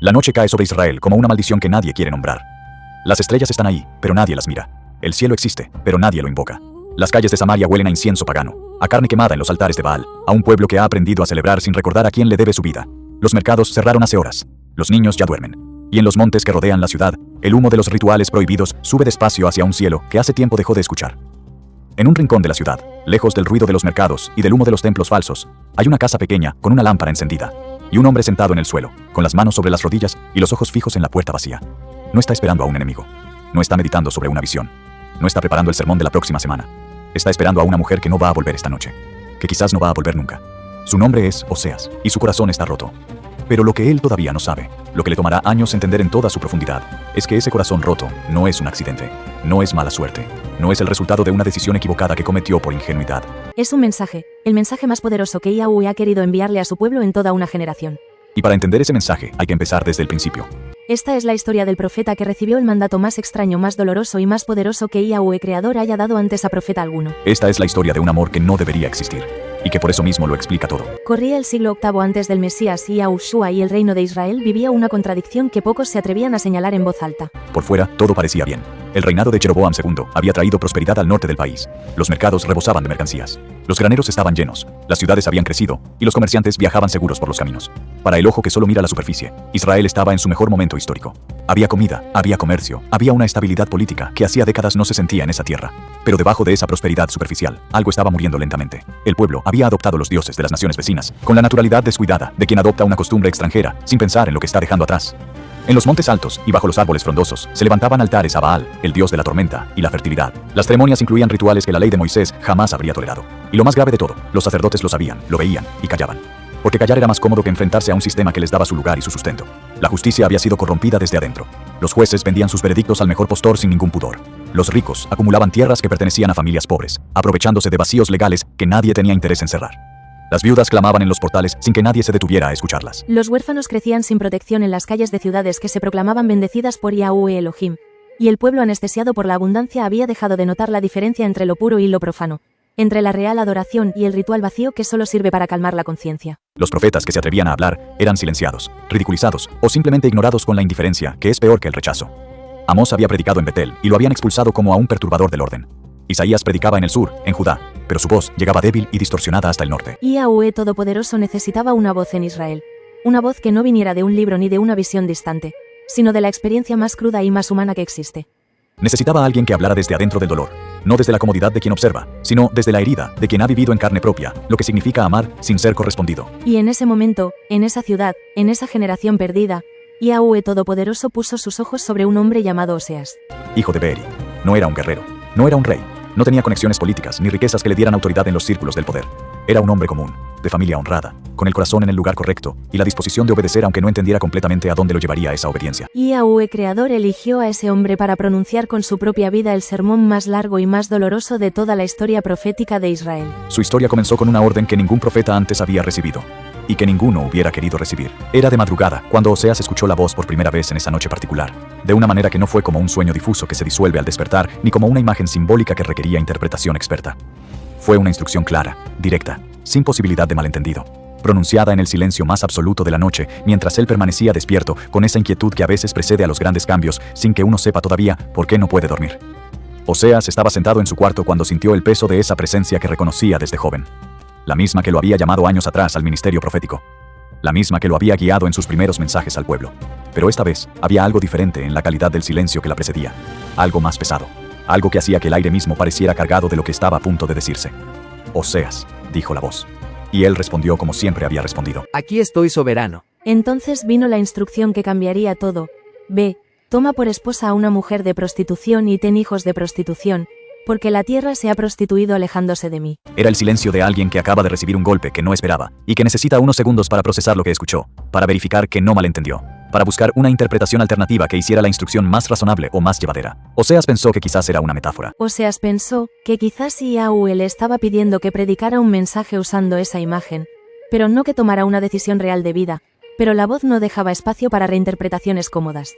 La noche cae sobre Israel como una maldición que nadie quiere nombrar. Las estrellas están ahí, pero nadie las mira. El cielo existe, pero nadie lo invoca. Las calles de Samaria huelen a incienso pagano, a carne quemada en los altares de Baal, a un pueblo que ha aprendido a celebrar sin recordar a quién le debe su vida. Los mercados cerraron hace horas. Los niños ya duermen. Y en los montes que rodean la ciudad, el humo de los rituales prohibidos sube despacio hacia un cielo que hace tiempo dejó de escuchar. En un rincón de la ciudad, lejos del ruido de los mercados y del humo de los templos falsos, hay una casa pequeña con una lámpara encendida, y un hombre sentado en el suelo, con las manos sobre las rodillas y los ojos fijos en la puerta vacía. No está esperando a un enemigo. No está meditando sobre una visión. No está preparando el sermón de la próxima semana. Está esperando a una mujer que no va a volver esta noche, que quizás no va a volver nunca. Su nombre es Oseas, y su corazón está roto. Pero lo que él todavía no sabe, lo que le tomará años entender en toda su profundidad, es que ese corazón roto no es un accidente, no es mala suerte, no es el resultado de una decisión equivocada que cometió por ingenuidad. Es un mensaje, el mensaje más poderoso que Yahweh ha querido enviarle a su pueblo en toda una generación. Y para entender ese mensaje hay que empezar desde el principio. Esta es la historia del profeta que recibió el mandato más extraño, más doloroso y más poderoso que Yahweh Creador haya dado antes a profeta alguno. Esta es la historia de un amor que no debería existir, y que por eso mismo lo explica todo. Corría el siglo VIII antes del Mesías y Yahushua y el reino de Israel vivía una contradicción que pocos se atrevían a señalar en voz alta. Por fuera, todo parecía bien. El reinado de Jeroboam II había traído prosperidad al norte del país. Los mercados rebosaban de mercancías. Los graneros estaban llenos, las ciudades habían crecido, y los comerciantes viajaban seguros por los caminos. Para el ojo que solo mira la superficie, Israel estaba en su mejor momento histórico. Había comida, había comercio, había una estabilidad política que hacía décadas no se sentía en esa tierra. Pero debajo de esa prosperidad superficial, algo estaba muriendo lentamente. El pueblo había adoptado los dioses de las naciones vecinas, con la naturalidad descuidada de quien adopta una costumbre extranjera, sin pensar en lo que está dejando atrás. En los montes altos y bajo los árboles frondosos se levantaban altares a Baal, el dios de la tormenta y la fertilidad. Las ceremonias incluían rituales que la ley de Moisés jamás habría tolerado. Y lo más grave de todo, los sacerdotes lo sabían, lo veían y callaban. Porque callar era más cómodo que enfrentarse a un sistema que les daba su lugar y su sustento. La justicia había sido corrompida desde adentro. Los jueces vendían sus veredictos al mejor postor sin ningún pudor. Los ricos acumulaban tierras que pertenecían a familias pobres, aprovechándose de vacíos legales que nadie tenía interés en cerrar. Las viudas clamaban en los portales sin que nadie se detuviera a escucharlas. Los huérfanos crecían sin protección en las calles de ciudades que se proclamaban bendecidas por Yahweh Elohim, y el pueblo anestesiado por la abundancia había dejado de notar la diferencia entre lo puro y lo profano, entre la real adoración y el ritual vacío que solo sirve para calmar la conciencia. Los profetas que se atrevían a hablar eran silenciados, ridiculizados o simplemente ignorados con la indiferencia, que es peor que el rechazo. Amós había predicado en Betel y lo habían expulsado como a un perturbador del orden. Isaías predicaba en el sur, en Judá, pero su voz llegaba débil y distorsionada hasta el norte. Yahweh Todopoderoso necesitaba una voz en Israel. Una voz que no viniera de un libro ni de una visión distante, sino de la experiencia más cruda y más humana que existe. Necesitaba a alguien que hablara desde adentro del dolor, no desde la comodidad de quien observa, sino desde la herida de quien ha vivido en carne propia, lo que significa amar sin ser correspondido. Y en ese momento, en esa ciudad, en esa generación perdida, Yahweh Todopoderoso puso sus ojos sobre un hombre llamado Oseas. Hijo de Beeri. No era un guerrero, no era un rey. No tenía conexiones políticas ni riquezas que le dieran autoridad en los círculos del poder. Era un hombre común, de familia honrada, con el corazón en el lugar correcto y la disposición de obedecer aunque no entendiera completamente a dónde lo llevaría esa obediencia. Yahweh Creador eligió a ese hombre para pronunciar con su propia vida el sermón más largo y más doloroso de toda la historia profética de Israel. Su historia comenzó con una orden que ningún profeta antes había recibido, y que ninguno hubiera querido recibir. Era de madrugada, cuando Oseas escuchó la voz por primera vez en esa noche particular, de una manera que no fue como un sueño difuso que se disuelve al despertar, ni como una imagen simbólica que requería interpretación experta. Fue una instrucción clara, directa, sin posibilidad de malentendido, pronunciada en el silencio más absoluto de la noche, mientras él permanecía despierto, con esa inquietud que a veces precede a los grandes cambios, sin que uno sepa todavía por qué no puede dormir. Oseas estaba sentado en su cuarto cuando sintió el peso de esa presencia que reconocía desde joven. La misma que lo había llamado años atrás al ministerio profético. La misma que lo había guiado en sus primeros mensajes al pueblo. Pero esta vez, había algo diferente en la calidad del silencio que la precedía. Algo más pesado. Algo que hacía que el aire mismo pareciera cargado de lo que estaba a punto de decirse. Oseas, dijo la voz. Y él respondió como siempre había respondido. Aquí estoy, soberano. Entonces vino la instrucción que cambiaría todo. Ve, toma por esposa a una mujer de prostitución y ten hijos de prostitución, porque la tierra se ha prostituido alejándose de mí. Era el silencio de alguien que acaba de recibir un golpe que no esperaba, y que necesita unos segundos para procesar lo que escuchó, para verificar que no malentendió, para buscar una interpretación alternativa que hiciera la instrucción más razonable o más llevadera. Oseas pensó que quizás era una metáfora. Oseas pensó que quizás Yahweh le estaba pidiendo que predicara un mensaje usando esa imagen, pero no que tomara una decisión real de vida. Pero la voz no dejaba espacio para reinterpretaciones cómodas.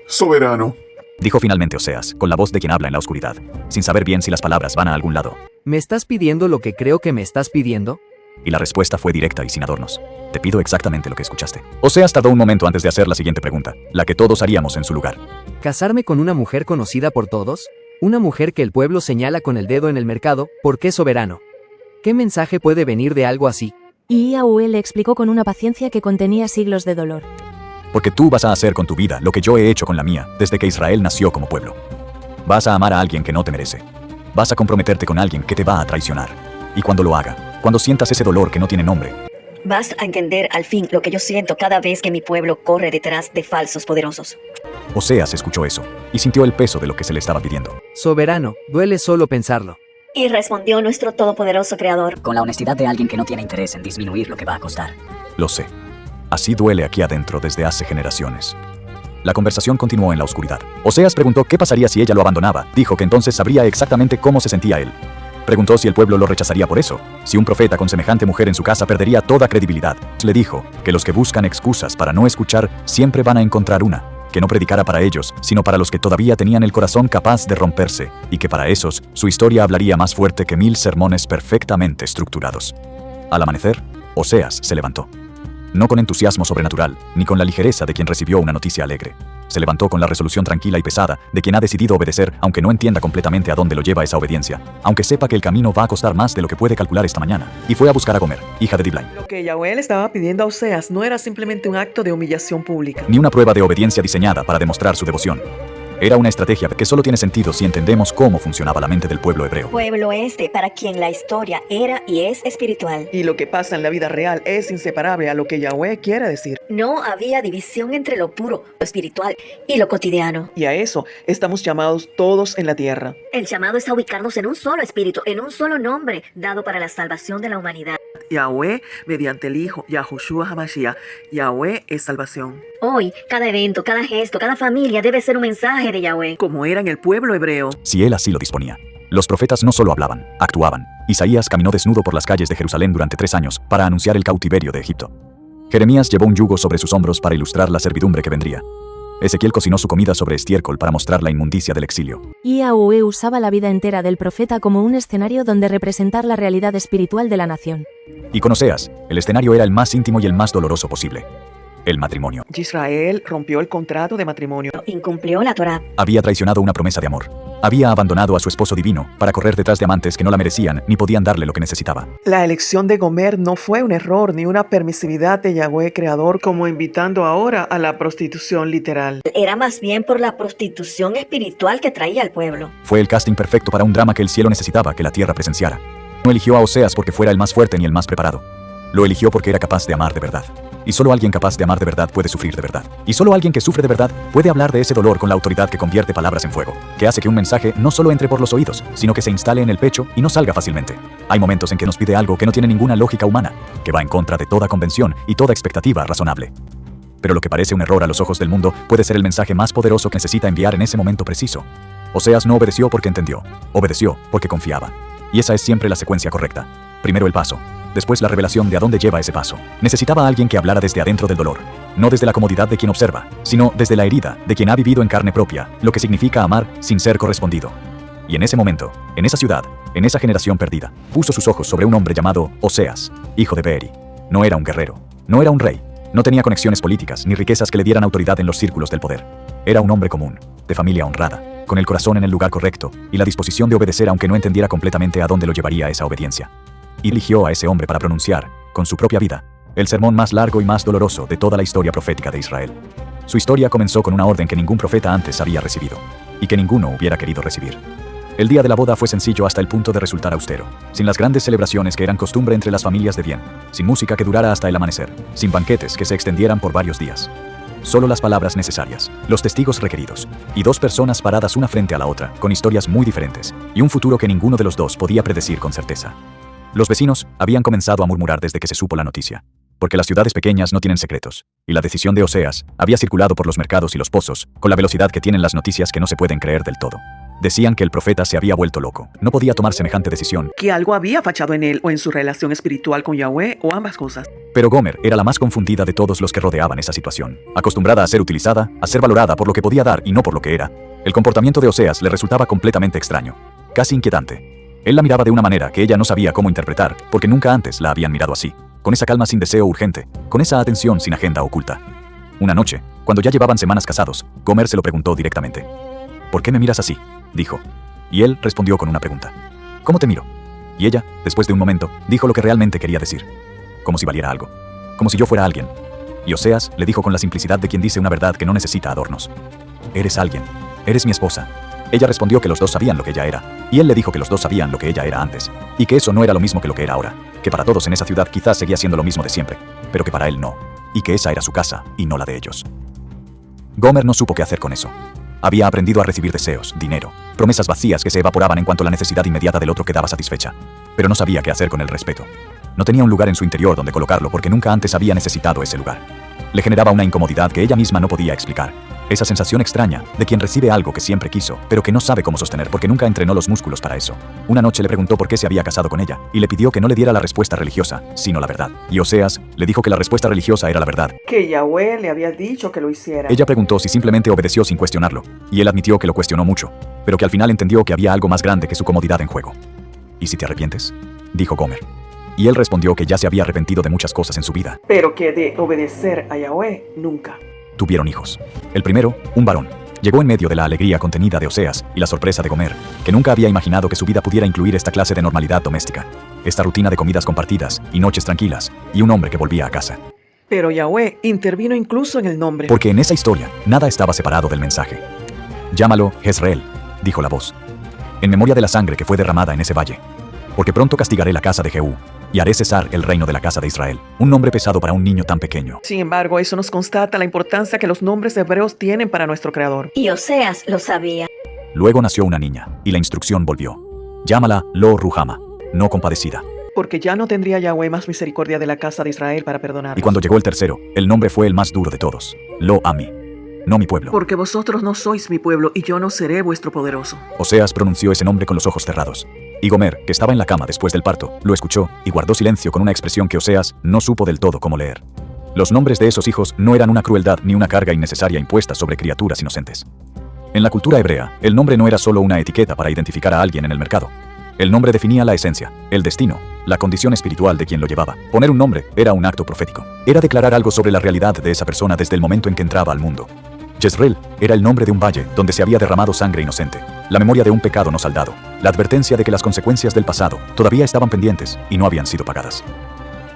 Soberano, dijo finalmente Oseas, con la voz de quien habla en la oscuridad, sin saber bien si las palabras van a algún lado. ¿Me estás pidiendo lo que creo que me estás pidiendo? Y la respuesta fue directa y sin adornos. Te pido exactamente lo que escuchaste. Oseas tardó un momento antes de hacer la siguiente pregunta, la que todos haríamos en su lugar. ¿Casarme con una mujer conocida por todos? Una mujer que el pueblo señala con el dedo en el mercado, ¿por qué soberano? ¿Qué mensaje puede venir de algo así? Y Yahweh le explicó con una paciencia que contenía siglos de dolor. Porque tú vas a hacer con tu vida lo que yo he hecho con la mía desde que Israel nació como pueblo. Vas a amar a alguien que no te merece. Vas a comprometerte con alguien que te va a traicionar. Y cuando lo haga, cuando sientas ese dolor que no tiene nombre, vas a entender al fin lo que yo siento cada vez que mi pueblo corre detrás de falsos poderosos. Oseas escuchó eso y sintió el peso de lo que se le estaba pidiendo. Soberano, duele solo pensarlo. Y respondió nuestro todopoderoso creador. Con la honestidad de alguien que no tiene interés en disminuir lo que va a costar. Lo sé. Así duele aquí adentro desde hace generaciones. La conversación continuó en la oscuridad. Oseas preguntó qué pasaría si ella lo abandonaba. Dijo que entonces sabría exactamente cómo se sentía él. Preguntó si el pueblo lo rechazaría por eso, si un profeta con semejante mujer en su casa perdería toda credibilidad. Le dijo que los que buscan excusas para no escuchar siempre van a encontrar una, que no predicara para ellos, sino para los que todavía tenían el corazón capaz de romperse, y que para esos su historia hablaría más fuerte que 1000 sermones perfectamente estructurados. Al amanecer, Oseas se levantó. No con entusiasmo sobrenatural, ni con la ligereza de quien recibió una noticia alegre. Se levantó con la resolución tranquila y pesada de quien ha decidido obedecer, aunque no entienda completamente a dónde lo lleva esa obediencia, aunque sepa que el camino va a costar más de lo que puede calcular esta mañana. Y fue a buscar a Gomer, hija de Diblaim. Lo que Yahweh le estaba pidiendo a Oseas no era simplemente un acto de humillación pública. Ni una prueba de obediencia diseñada para demostrar su devoción. Era una estrategia que solo tiene sentido si entendemos cómo funcionaba la mente del pueblo hebreo. Pueblo este para quien la historia era y es espiritual. Y lo que pasa en la vida real es inseparable a lo que Yahweh quiere decir. No había división entre lo puro, lo espiritual y lo cotidiano. Y a eso estamos llamados todos en la tierra. El llamado es a ubicarnos en un solo espíritu, en un solo nombre, dado para la salvación de la humanidad. Yahweh mediante el Hijo, Yahushua HaMashiach. Yahweh es salvación. Hoy, cada evento, cada gesto, cada familia debe ser un mensaje de Yahweh. Como era en el pueblo hebreo. Si él así lo disponía. Los profetas no solo hablaban, actuaban. Isaías caminó desnudo por las calles de Jerusalén durante 3 años para anunciar el cautiverio de Egipto. Jeremías llevó un yugo sobre sus hombros para ilustrar la servidumbre que vendría. Ezequiel cocinó su comida sobre estiércol para mostrar la inmundicia del exilio. Y Yahweh usaba la vida entera del profeta como un escenario donde representar la realidad espiritual de la nación. Y con Oseas, el escenario era el más íntimo y el más doloroso posible. El matrimonio. Israel rompió el contrato de matrimonio. Incumplió la Torá. Había traicionado una promesa de amor. Había abandonado a su esposo divino para correr detrás de amantes que no la merecían ni podían darle lo que necesitaba. La elección de Gomer no fue un error ni una permisividad de Yahweh creador como invitando ahora a la prostitución literal. Era más bien por la prostitución espiritual que traía al pueblo. Fue el casting perfecto para un drama que el cielo necesitaba que la tierra presenciara. No eligió a Oseas porque fuera el más fuerte ni el más preparado. Lo eligió porque era capaz de amar de verdad. Y solo alguien capaz de amar de verdad puede sufrir de verdad. Y solo alguien que sufre de verdad puede hablar de ese dolor con la autoridad que convierte palabras en fuego, que hace que un mensaje no solo entre por los oídos, sino que se instale en el pecho y no salga fácilmente. Hay momentos en que nos pide algo que no tiene ninguna lógica humana, que va en contra de toda convención y toda expectativa razonable. Pero lo que parece un error a los ojos del mundo puede ser el mensaje más poderoso que necesita enviar en ese momento preciso. Oseas no obedeció porque entendió, obedeció porque confiaba. Y esa es siempre la secuencia correcta. Primero el paso, después la revelación de a dónde lleva ese paso. Necesitaba a alguien que hablara desde adentro del dolor, no desde la comodidad de quien observa, sino desde la herida de quien ha vivido en carne propia, lo que significa amar sin ser correspondido. Y en ese momento, en esa ciudad, en esa generación perdida, puso sus ojos sobre un hombre llamado Oseas, hijo de Beeri. No era un guerrero, no era un rey, no tenía conexiones políticas ni riquezas que le dieran autoridad en los círculos del poder. Era un hombre común, de familia honrada, con el corazón en el lugar correcto y la disposición de obedecer aunque no entendiera completamente a dónde lo llevaría esa obediencia. Y eligió a ese hombre para pronunciar, con su propia vida, el sermón más largo y más doloroso de toda la historia profética de Israel. Su historia comenzó con una orden que ningún profeta antes había recibido, y que ninguno hubiera querido recibir. El día de la boda fue sencillo hasta el punto de resultar austero, sin las grandes celebraciones que eran costumbre entre las familias de bien, sin música que durara hasta el amanecer, sin banquetes que se extendieran por varios días. Solo las palabras necesarias, los testigos requeridos, y 2 personas paradas una frente a la otra, con historias muy diferentes, y un futuro que ninguno de los dos podía predecir con certeza. Los vecinos habían comenzado a murmurar desde que se supo la noticia, porque las ciudades pequeñas no tienen secretos, y la decisión de Oseas había circulado por los mercados y los pozos, con la velocidad que tienen las noticias que no se pueden creer del todo. Decían que el profeta se había vuelto loco, no podía tomar semejante decisión. Que algo había fallado en él o en su relación espiritual con Yahweh o ambas cosas. Pero Gomer era la más confundida de todos los que rodeaban esa situación. Acostumbrada a ser utilizada, a ser valorada por lo que podía dar y no por lo que era, el comportamiento de Oseas le resultaba completamente extraño, casi inquietante. Él la miraba de una manera que ella no sabía cómo interpretar, porque nunca antes la habían mirado así, con esa calma sin deseo urgente, con esa atención sin agenda oculta. Una noche, cuando ya llevaban semanas casados, Gomer se lo preguntó directamente. ¿Por qué me miras así?, dijo. Y él respondió con una pregunta. ¿Cómo te miro? Y ella, después de un momento, dijo lo que realmente quería decir. Como si valiera algo. Como si yo fuera alguien. Y Oseas le dijo con la simplicidad de quien dice una verdad que no necesita adornos. Eres alguien. Eres mi esposa. Ella respondió que los dos sabían lo que ella era, y él le dijo que los dos sabían lo que ella era antes, y que eso no era lo mismo que lo que era ahora, que para todos en esa ciudad quizás seguía siendo lo mismo de siempre, pero que para él no, y que esa era su casa y no la de ellos. Gomer no supo qué hacer con eso. Había aprendido a recibir deseos, dinero, promesas vacías que se evaporaban en cuanto la necesidad inmediata del otro quedaba satisfecha, pero no sabía qué hacer con el respeto. No tenía un lugar en su interior donde colocarlo porque nunca antes había necesitado ese lugar. Le generaba una incomodidad que ella misma no podía explicar. Esa sensación extraña de quien recibe algo que siempre quiso, pero que no sabe cómo sostener porque nunca entrenó los músculos para eso. Una noche le preguntó por qué se había casado con ella, y le pidió que no le diera la respuesta religiosa, sino la verdad. Y Oseas le dijo que la respuesta religiosa era la verdad. Que Yahweh le había dicho que lo hiciera. Ella preguntó si simplemente obedeció sin cuestionarlo, y él admitió que lo cuestionó mucho, pero que al final entendió que había algo más grande que su comodidad en juego. ¿Y si te arrepientes?, dijo Gomer. Y él respondió que ya se había arrepentido de muchas cosas en su vida. Pero que de obedecer a Yahweh, nunca. Tuvieron hijos. El primero, un varón. Llegó en medio de la alegría contenida de Oseas y la sorpresa de Gomer, que nunca había imaginado que su vida pudiera incluir esta clase de normalidad doméstica, esta rutina de comidas compartidas y noches tranquilas, y un hombre que volvía a casa. Pero Yahweh intervino incluso en el nombre. Porque en esa historia, nada estaba separado del mensaje. Llámalo Jezreel, dijo la voz, en memoria de la sangre que fue derramada en ese valle. Porque pronto castigaré la casa de Jehú, y haré cesar el reino de la casa de Israel. Un nombre pesado para un niño tan pequeño. Sin embargo, eso nos constata la importancia que los nombres hebreos tienen para nuestro Creador. Y Oseas lo sabía. Luego nació una niña, y la instrucción volvió. Llámala Lo Ruhama, no compadecida. Porque ya no tendría Yahweh más misericordia de la casa de Israel para perdonar. Y cuando llegó el tercero, el nombre fue el más duro de todos. Lo Ami, no mi pueblo. Porque vosotros no sois mi pueblo, y yo no seré vuestro poderoso. Oseas pronunció ese nombre con los ojos cerrados. Y Gomer, que estaba en la cama después del parto, lo escuchó y guardó silencio con una expresión que Oseas no supo del todo cómo leer. Los nombres de esos hijos no eran una crueldad ni una carga innecesaria impuesta sobre criaturas inocentes. En la cultura hebrea, el nombre no era solo una etiqueta para identificar a alguien en el mercado. El nombre definía la esencia, el destino, la condición espiritual de quien lo llevaba. Poner un nombre era un acto profético. Era declarar algo sobre la realidad de esa persona desde el momento en que entraba al mundo. Jezreel era el nombre de un valle donde se había derramado sangre inocente, la memoria de un pecado no saldado, la advertencia de que las consecuencias del pasado todavía estaban pendientes y no habían sido pagadas.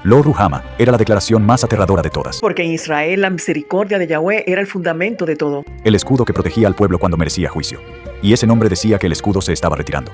Lo Ruhama era la declaración más aterradora de todas. Porque en Israel la misericordia de Yahweh era el fundamento de todo. El escudo que protegía al pueblo cuando merecía juicio. Y ese nombre decía que el escudo se estaba retirando.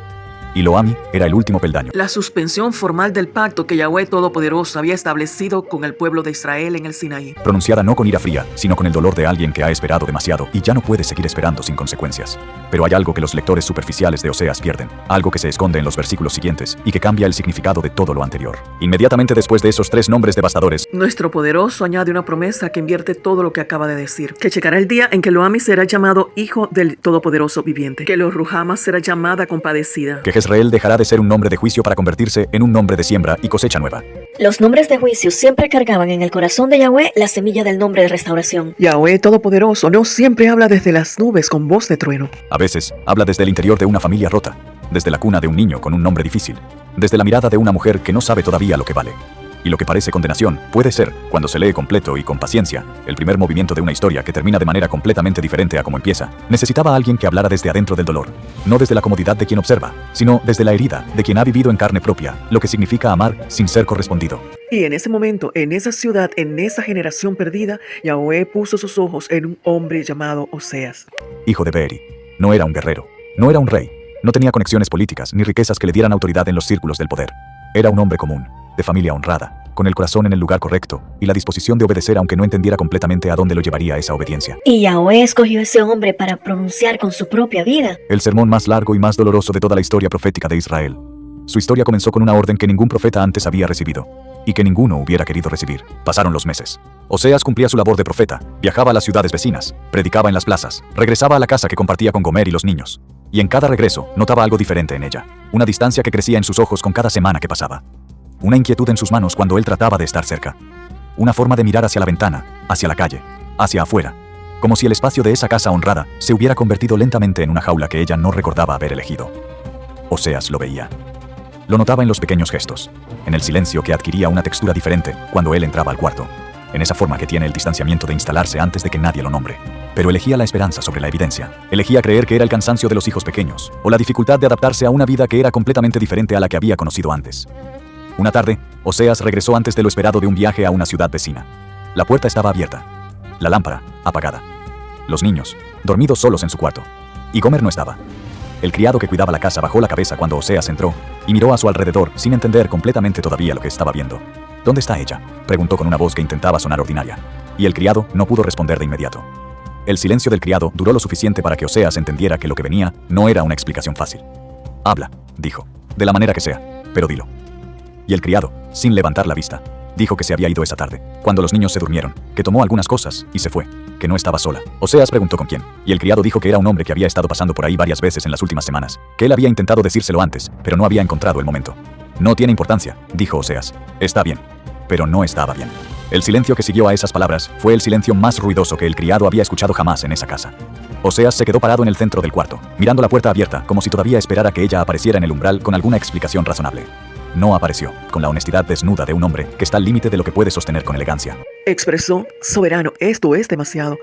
Y Lo Ami era el último peldaño. La suspensión formal del pacto que Yahweh Todopoderoso había establecido con el pueblo de Israel en el Sinaí. Pronunciada no con ira fría, sino con el dolor de alguien que ha esperado demasiado y ya no puede seguir esperando sin consecuencias. Pero hay algo que los lectores superficiales de Oseas pierden, algo que se esconde en los versículos siguientes y que cambia el significado de todo lo anterior. Inmediatamente después de esos 3 nombres devastadores, Nuestro poderoso añade una promesa que invierte todo lo que acaba de decir. Que llegará el día en que Lo Ami será llamado Hijo del Todopoderoso Viviente. Que Lo Ruhama será llamada Compadecida. que Jezreel dejará de ser un nombre de juicio para convertirse en un nombre de siembra y cosecha nueva. Los nombres de juicio siempre cargaban en el corazón de Yahweh la semilla del nombre de restauración. Yahweh Todopoderoso no siempre habla desde las nubes con voz de trueno. A veces, habla desde el interior de una familia rota, desde la cuna de un niño con un nombre difícil, desde la mirada de una mujer que no sabe todavía lo que vale. Y lo que parece condenación puede ser, cuando se lee completo y con paciencia, el primer movimiento de una historia que termina de manera completamente diferente a como empieza. Necesitaba a alguien que hablara desde adentro del dolor, no desde la comodidad de quien observa, sino desde la herida de quien ha vivido en carne propia, lo que significa amar sin ser correspondido. Y en ese momento, en esa ciudad, en esa generación perdida, Yahweh puso sus ojos en un hombre llamado Oseas. Hijo de Beeri. No era un guerrero, no era un rey, no tenía conexiones políticas ni riquezas que le dieran autoridad en los círculos del poder. Era un hombre común, de familia honrada, con el corazón en el lugar correcto y la disposición de obedecer aunque no entendiera completamente a dónde lo llevaría esa obediencia. Y Yahweh escogió a ese hombre para pronunciar con su propia vida El sermón más largo y más doloroso de toda la historia profética de Israel. Su historia comenzó con una orden que ningún profeta antes había recibido, y que ninguno hubiera querido recibir. Pasaron los meses. Oseas cumplía su labor de profeta, viajaba a las ciudades vecinas, predicaba en las plazas, regresaba a la casa que compartía con Gomer y los niños. Y en cada regreso notaba algo diferente en ella, una distancia que crecía en sus ojos con cada semana que pasaba. Una inquietud en sus manos cuando él trataba de estar cerca. Una forma de mirar hacia la ventana, hacia la calle, hacia afuera, como si el espacio de esa casa honrada se hubiera convertido lentamente en una jaula que ella no recordaba haber elegido. Oseas lo veía. Lo notaba en los pequeños gestos, en el silencio que adquiría una textura diferente cuando él entraba al cuarto, en esa forma que tiene el distanciamiento de instalarse antes de que nadie lo nombre. Pero elegía la esperanza sobre la evidencia. Elegía creer que era el cansancio de los hijos pequeños, o la dificultad de adaptarse a una vida que era completamente diferente a la que había conocido antes. Una tarde, Oseas regresó antes de lo esperado de un viaje a una ciudad vecina. La puerta estaba abierta, la lámpara apagada, los niños dormidos solos en su cuarto, y Gomer no estaba. El criado que cuidaba la casa bajó la cabeza cuando Oseas entró y miró a su alrededor sin entender completamente todavía lo que estaba viendo. ¿Dónde está ella?, preguntó con una voz que intentaba sonar ordinaria. Y el criado no pudo responder de inmediato. El silencio del criado duró lo suficiente para que Oseas entendiera que lo que venía no era una explicación fácil. «Habla», dijo, «de la manera que sea, pero dilo». Y el criado, sin levantar la vista, dijo que se había ido esa tarde, cuando los niños se durmieron, que tomó algunas cosas y se fue, que no estaba sola. Oseas preguntó con quién, y el criado dijo que era un hombre que había estado pasando por ahí varias veces en las últimas semanas, que él había intentado decírselo antes, pero no había encontrado el momento. «No tiene importancia», dijo Oseas. «Está bien». Pero no estaba bien. El silencio que siguió a esas palabras fue el silencio más ruidoso que el criado había escuchado jamás en esa casa. Oseas se quedó parado en el centro del cuarto, mirando la puerta abierta, como si todavía esperara que ella apareciera en el umbral con alguna explicación razonable. No apareció, con la honestidad desnuda de un hombre que está al límite de lo que puede sostener con elegancia. Expresó: «Soberano, esto es demasiado».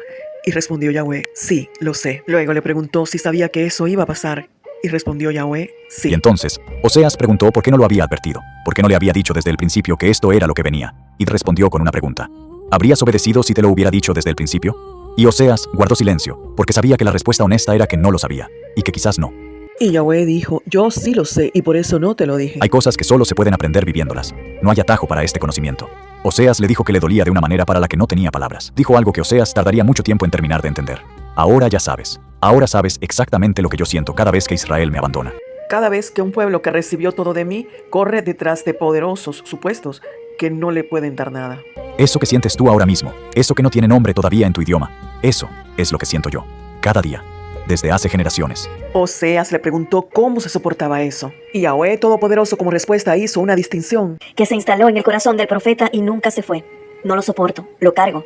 Y respondió Yahweh: «Sí, lo sé». Luego le preguntó si sabía que eso iba a pasar. Y respondió Yahweh: «Sí». Y entonces, Oseas preguntó por qué no lo había advertido, por qué no le había dicho desde el principio que esto era lo que venía. Y respondió con una pregunta: ¿habrías obedecido si te lo hubiera dicho desde el principio? Y Oseas guardó silencio, porque sabía que la respuesta honesta era que no lo sabía, y que quizás no. Y Yahweh dijo: «Yo sí lo sé, y por eso no te lo dije». Hay cosas que solo se pueden aprender viviéndolas. No hay atajo para este conocimiento. Oseas le dijo que le dolía de una manera para la que no tenía palabras. Dijo algo que Oseas tardaría mucho tiempo en terminar de entender. «Ahora ya sabes. Ahora sabes exactamente lo que yo siento cada vez que Israel me abandona». Cada vez que un pueblo que recibió todo de mí corre detrás de poderosos supuestos que no le pueden dar nada. Eso que sientes tú ahora mismo, eso que no tiene nombre todavía en tu idioma, eso es lo que siento yo, cada día, desde hace generaciones. Oseas le preguntó cómo se soportaba eso. Y Yahweh Todopoderoso como respuesta hizo una distinción. Que se instaló en el corazón del profeta y nunca se fue. No lo soporto, lo cargo.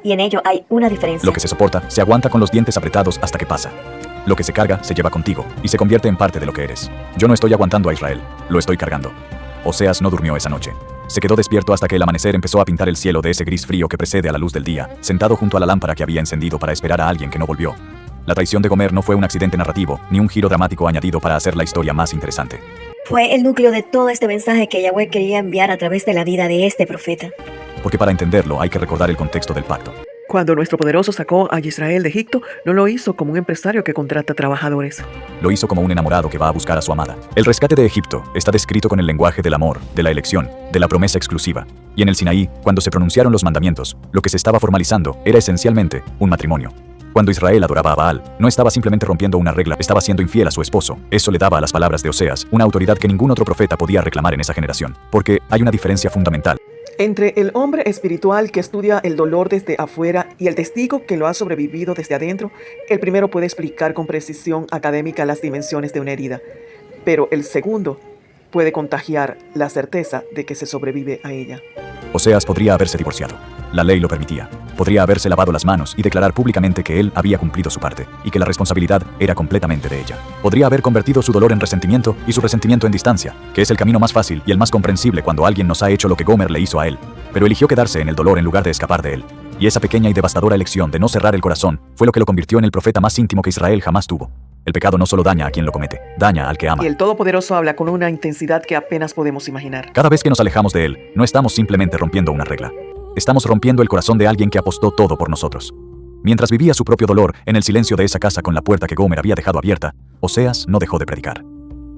Y en ello hay una diferencia. Lo que se soporta se aguanta con los dientes apretados hasta que pasa. Lo que se carga se lleva contigo y se convierte en parte de lo que eres. Yo no estoy aguantando a Israel, lo estoy cargando. Oseas no durmió esa noche. Se quedó despierto hasta que el amanecer empezó a pintar el cielo de ese gris frío que precede a la luz del día, sentado junto a la lámpara que había encendido para esperar a alguien que no volvió. La traición de Gomer no fue un accidente narrativo, ni un giro dramático añadido para hacer la historia más interesante. Fue el núcleo de todo este mensaje que Yahweh quería enviar a través de la vida de este profeta. Porque para entenderlo hay que recordar el contexto del pacto. Cuando nuestro poderoso sacó a Israel de Egipto, no lo hizo como un empresario que contrata trabajadores. Lo hizo como un enamorado que va a buscar a su amada. El rescate de Egipto está descrito con el lenguaje del amor, de la elección, de la promesa exclusiva. Y en el Sinaí, cuando se pronunciaron los mandamientos, lo que se estaba formalizando era esencialmente un matrimonio. Cuando Israel adoraba a Baal, no estaba simplemente rompiendo una regla, estaba siendo infiel a su esposo. Eso le daba a las palabras de Oseas una autoridad que ningún otro profeta podía reclamar en esa generación. Porque hay una diferencia fundamental entre el hombre espiritual que estudia el dolor desde afuera y el testigo que lo ha sobrevivido desde adentro. El primero puede explicar con precisión académica las dimensiones de una herida, pero el segundo puede contagiar la certeza de que se sobrevive a ella. Oseas podría haberse divorciado. La ley lo permitía. Podría haberse lavado las manos y declarar públicamente que él había cumplido su parte y que la responsabilidad era completamente de ella. Podría haber convertido su dolor en resentimiento y su resentimiento en distancia, que es el camino más fácil y el más comprensible cuando alguien nos ha hecho lo que Gomer le hizo a él. Pero eligió quedarse en el dolor en lugar de escapar de él. Y esa pequeña y devastadora elección de no cerrar el corazón fue lo que lo convirtió en el profeta más íntimo que Israel jamás tuvo. El pecado no solo daña a quien lo comete, daña al que ama. Y el Todopoderoso habla con una intensidad que apenas podemos imaginar. Cada vez que nos alejamos de él, no estamos simplemente rompiendo una regla. Estamos rompiendo el corazón de alguien que apostó todo por nosotros. Mientras vivía su propio dolor en el silencio de esa casa con la puerta que Gomer había dejado abierta, Oseas no dejó de predicar.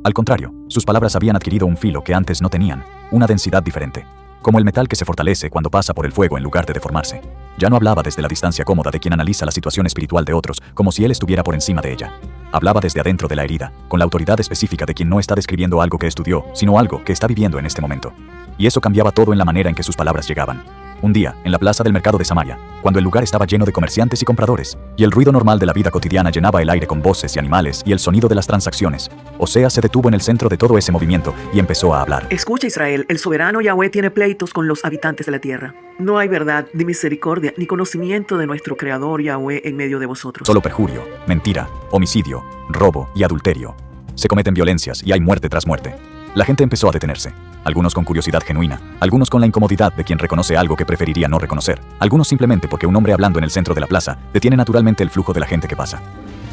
Al contrario, sus palabras habían adquirido un filo que antes no tenían, una densidad diferente. Como el metal que se fortalece cuando pasa por el fuego en lugar de deformarse. Ya no hablaba desde la distancia cómoda de quien analiza la situación espiritual de otros, como si él estuviera por encima de ella. Hablaba desde adentro de la herida, con la autoridad específica de quien no está describiendo algo que estudió, sino algo que está viviendo en este momento. Y eso cambiaba todo en la manera en que sus palabras llegaban. Un día, en la plaza del mercado de Samaria, cuando el lugar estaba lleno de comerciantes y compradores, y el ruido normal de la vida cotidiana llenaba el aire con voces y animales y el sonido de las transacciones, Oseas se detuvo en el centro de todo ese movimiento y empezó a hablar. Escucha, Israel, el soberano Yahweh tiene pleitos con los habitantes de la tierra. No hay verdad, ni misericordia, ni conocimiento de nuestro Creador Yahweh en medio de vosotros. Solo perjurio, mentira, homicidio, robo y adulterio. Se cometen violencias y hay muerte tras muerte. La gente empezó a detenerse. Algunos con curiosidad genuina, algunos con la incomodidad de quien reconoce algo que preferiría no reconocer, algunos simplemente porque un hombre hablando en el centro de la plaza detiene naturalmente el flujo de la gente que pasa.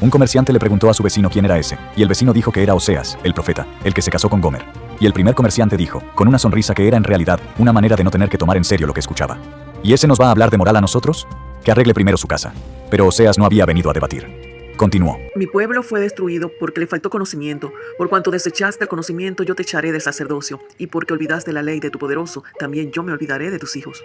Un comerciante le preguntó a su vecino quién era ese, y el vecino dijo que era Oseas, el profeta, el que se casó con Gomer. Y el primer comerciante dijo, con una sonrisa que era en realidad una manera de no tener que tomar en serio lo que escuchaba: ¿y ese nos va a hablar de moral a nosotros? Que arregle primero su casa. Pero Oseas no había venido a debatir. Continuó. Mi pueblo fue destruido porque le faltó conocimiento. Por cuanto desechaste el conocimiento, yo te echaré del sacerdocio. Y porque olvidaste la ley de tu poderoso, también yo me olvidaré de tus hijos.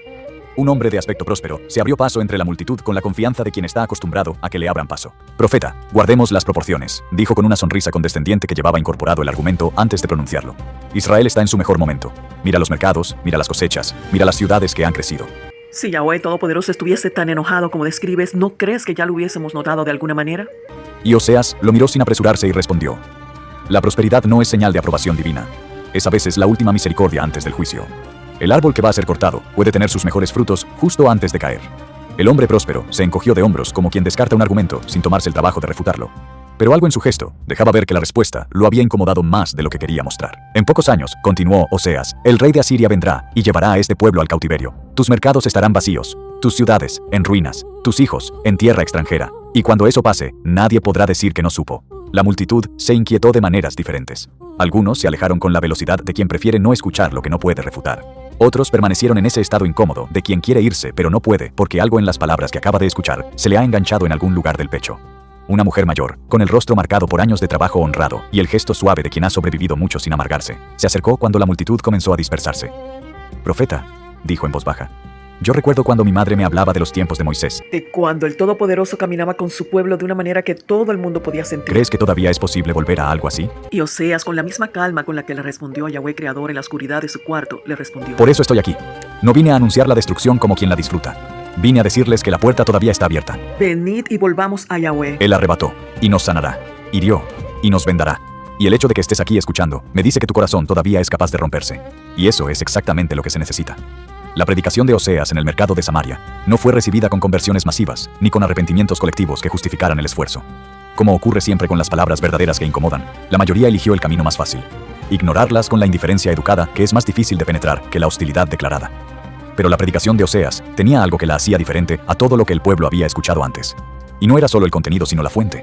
Un hombre de aspecto próspero se abrió paso entre la multitud con la confianza de quien está acostumbrado a que le abran paso. Profeta, guardemos las proporciones, dijo con una sonrisa condescendiente que llevaba incorporado el argumento antes de pronunciarlo. Israel está en su mejor momento. Mira los mercados, mira las cosechas, mira las ciudades que han crecido. Si Yahweh Todopoderoso estuviese tan enojado como describes, ¿no crees que ya lo hubiésemos notado de alguna manera? Y Oseas lo miró sin apresurarse y respondió: la prosperidad no es señal de aprobación divina. Es a veces la última misericordia antes del juicio. El árbol que va a ser cortado puede tener sus mejores frutos justo antes de caer. El hombre próspero se encogió de hombros como quien descarta un argumento sin tomarse el trabajo de refutarlo. Pero algo en su gesto dejaba ver que la respuesta lo había incomodado más de lo que quería mostrar. En pocos años, continuó Oseas, el rey de Asiria vendrá y llevará a este pueblo al cautiverio. Tus mercados estarán vacíos, tus ciudades en ruinas, tus hijos en tierra extranjera. Y cuando eso pase, nadie podrá decir que no supo. La multitud se inquietó de maneras diferentes. Algunos se alejaron con la velocidad de quien prefiere no escuchar lo que no puede refutar. Otros permanecieron en ese estado incómodo de quien quiere irse pero no puede porque algo en las palabras que acaba de escuchar se le ha enganchado en algún lugar del pecho. Una mujer mayor, con el rostro marcado por años de trabajo honrado y el gesto suave de quien ha sobrevivido mucho sin amargarse, se acercó cuando la multitud comenzó a dispersarse. Profeta, dijo en voz baja, yo recuerdo cuando mi madre me hablaba de los tiempos de Moisés. De cuando el Todopoderoso caminaba con su pueblo de una manera que todo el mundo podía sentir. ¿Crees que todavía es posible volver a algo así? Y Oseas, con la misma calma con la que le respondió a Yahweh Creador en la oscuridad de su cuarto, le respondió: por eso estoy aquí. No vine a anunciar la destrucción como quien la disfruta. Vine a decirles que la puerta todavía está abierta. Venid y volvamos a Yahweh. Él arrebató, y nos sanará, hirió, y nos vendará. Y el hecho de que estés aquí escuchando, me dice que tu corazón todavía es capaz de romperse. Y eso es exactamente lo que se necesita. La predicación de Oseas en el mercado de Samaria no fue recibida con conversiones masivas, ni con arrepentimientos colectivos que justificaran el esfuerzo. Como ocurre siempre con las palabras verdaderas que incomodan, la mayoría eligió el camino más fácil: ignorarlas con la indiferencia educada que es más difícil de penetrar que la hostilidad declarada. Pero la predicación de Oseas tenía algo que la hacía diferente a todo lo que el pueblo había escuchado antes. Y no era solo el contenido sino la fuente.